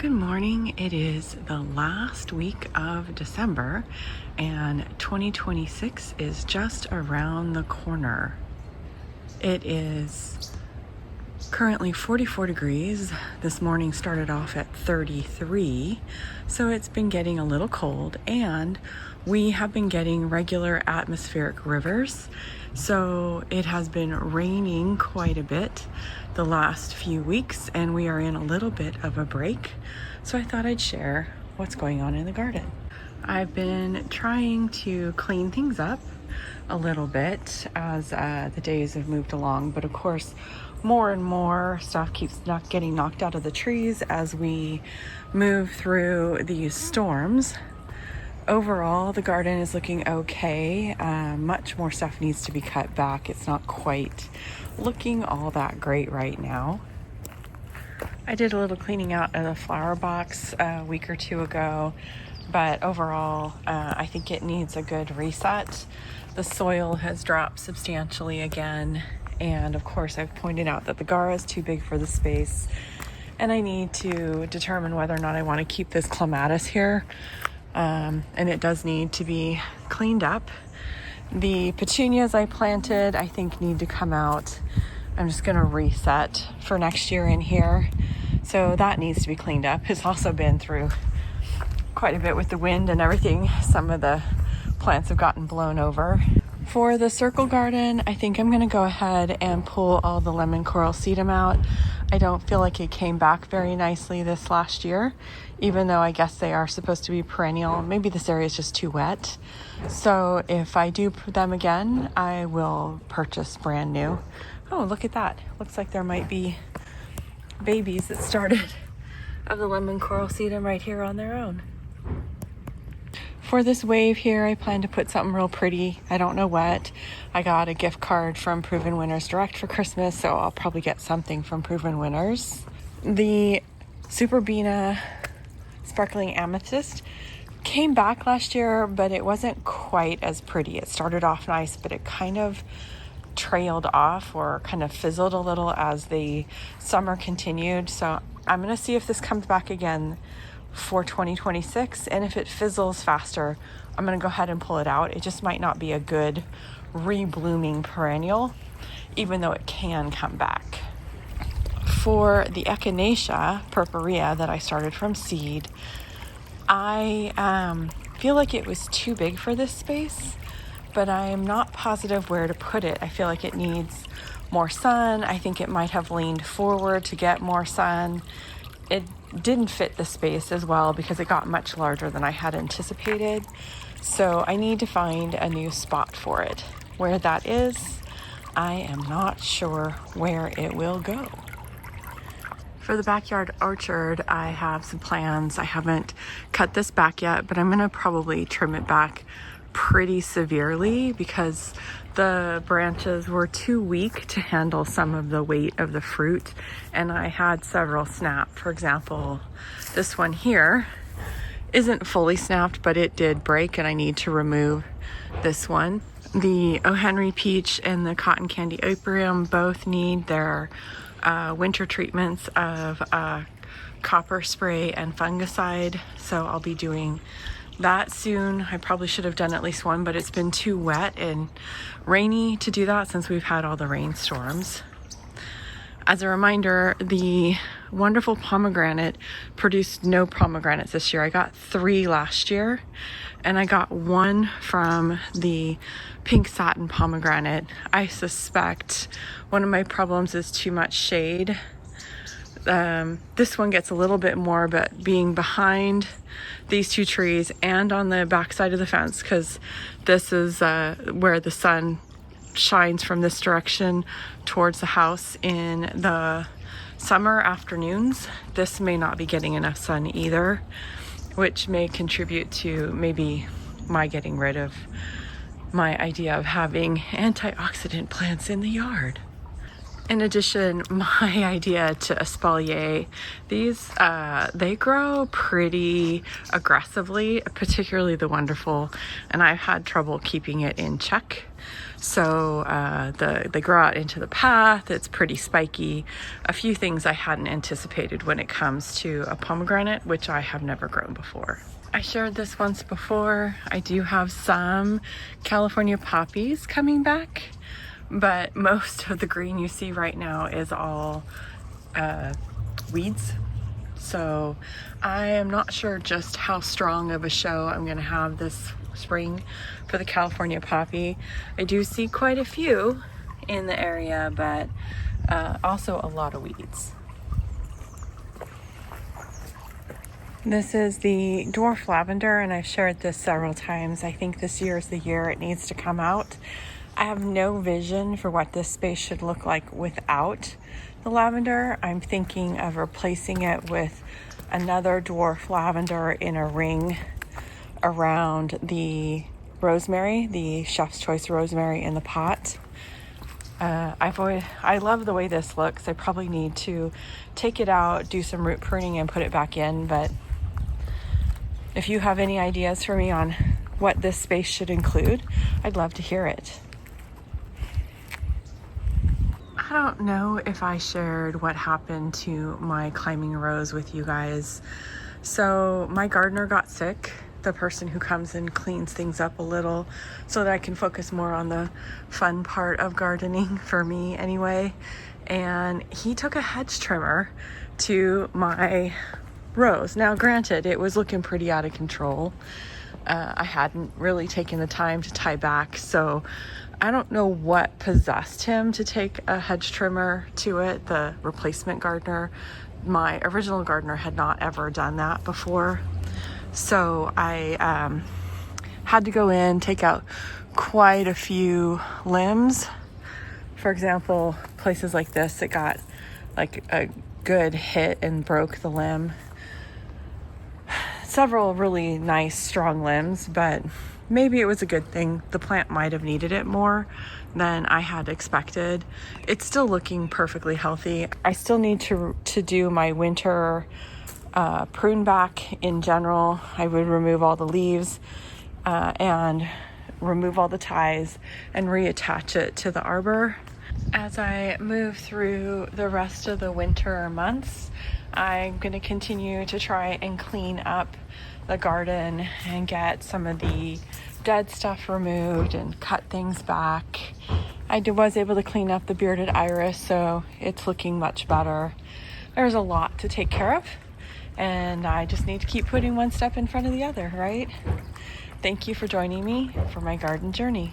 Good morning. It is the last week of December and 2026 is just around the corner. It is currently 44 degrees. This morning started off at 33, so it's been getting a little cold, and we have been getting regular atmospheric rivers. So it has been raining quite a bit the last few weeks, and we are in a little bit of a break. So I thought I'd share what's going on in the garden. I've been trying to clean things up a little bit as the days have moved along, but of course more and more stuff keeps getting knocked out of the trees as we move through these storms. Overall, the garden is looking okay. Much more stuff needs to be cut back. It's not quite looking all that great right now. I did a little cleaning out of the flower box a week or two ago, but overall, I think it needs a good reset. The soil has dropped substantially again, and of course, I've pointed out that the garra is too big for the space, and I need to determine whether or not I want to keep this clematis here. And it does need to be cleaned up. The petunias I planted, I think, need to come out. I'm just going to reset for next year in here. So that needs to be cleaned up. It's also been through quite a bit with the wind and everything. Some of the plants have gotten blown over. For the circle garden, I think I'm going to go ahead and pull all the lemon coral sedum out. I don't feel like it came back very nicely this last year, even though I guess they are supposed to be perennial. Maybe this area is just too wet. So if I do them again, I will purchase brand new. Oh, look at that. Looks like there might be babies that started of the lemon coral sedum right here on their own. For this wave here, I plan to put something real pretty. I don't know what. I got a gift card from Proven Winners Direct for Christmas, so I'll probably get something from Proven Winners. The Superbina Sparkling Amethyst came back last year, but it wasn't quite as pretty. It started off nice, but it kind of trailed off or kind of fizzled a little as the summer continued. So I'm going to see if this comes back again for 2026, and if it fizzles faster, I'm going to go ahead and pull it out. It just might not be a good reblooming perennial, even though it can come back. For the Echinacea purpurea that I started from seed, I feel like it was too big for this space, but I'm not positive where to put it. I feel like it needs more sun. I think it might have leaned forward to get more sun. It didn't fit the space as well because it got much larger than I had anticipated. So I need to find a new spot for it. Where that is, I am not sure where it will go. For the backyard orchard, I have some plans. I haven't cut this back yet, but I'm going to probably trim it back pretty severely because the branches were too weak to handle some of the weight of the fruit, and I had several snap. For example, this one here isn't fully snapped, but it did break, and I need to remove this one. The O. Henry peach and the cotton candy apiarium both need their winter treatments of copper spray and fungicide, so I'll be doing that soon. I probably should have done at least one, but it's been too wet and rainy to do that since we've had all the rainstorms. As a reminder, the wonderful pomegranate produced no pomegranates this year. I got 3 last year, and I got 1 from the pink satin pomegranate. I suspect one of my problems is too much shade. This one gets a little bit more, but being behind these 2 trees and on the back side of the fence, because this is where the sun shines from this direction towards the house in the summer afternoons, this may not be getting enough sun either, which may contribute to maybe my getting rid of my idea of having antioxidant plants in the yard. In addition, my idea to espalier these, they grow pretty aggressively, particularly the wonderful, and I've had trouble keeping it in check. So they grow out into the path. It's pretty spiky. A few things I hadn't anticipated when it comes to a pomegranate, which I have never grown before. I shared this once before. I do have some California poppies coming back, but most of the green you see right now is all weeds. So I am not sure just how strong of a show I'm going to have this spring for the California poppy. I do see quite a few in the area, but also a lot of weeds. This is the dwarf lavender, and I've shared this several times. I think this year is the year it needs to come out. I have no vision for what this space should look like without the lavender. I'm thinking of replacing it with another dwarf lavender in a ring around the rosemary, the chef's choice rosemary in the pot. I love the way this looks. I probably need to take it out, do some root pruning, and put it back in. But if you have any ideas for me on what this space should include, I'd love to hear it. I don't know if I shared what happened to my climbing rose with you guys. So my gardener got sick, the person who comes and cleans things up a little so that I can focus more on the fun part of gardening for me anyway. And he took a hedge trimmer to my rose. Now, granted, it was looking pretty out of control. I hadn't really taken the time to tie back, so I don't know what possessed him to take a hedge trimmer to it. The replacement gardener, my original gardener, had not ever done that before. So I had to go in, take out quite a few limbs. For example, places like this, it got like a good hit and broke the limb. Several really nice, strong limbs, but maybe it was a good thing. The plant might have needed it more than I had expected. It's still looking perfectly healthy. I still need to do my winter prune back in general. I would remove all the leaves and remove all the ties and reattach it to the arbor. As I move through the rest of the winter months, I'm going to continue to try and clean up the garden and get some of the dead stuff removed and cut things back. I was able to clean up the bearded iris, so it's looking much better. There's a lot to take care of, and I just need to keep putting one step in front of the other, right? Thank you for joining me for my garden journey.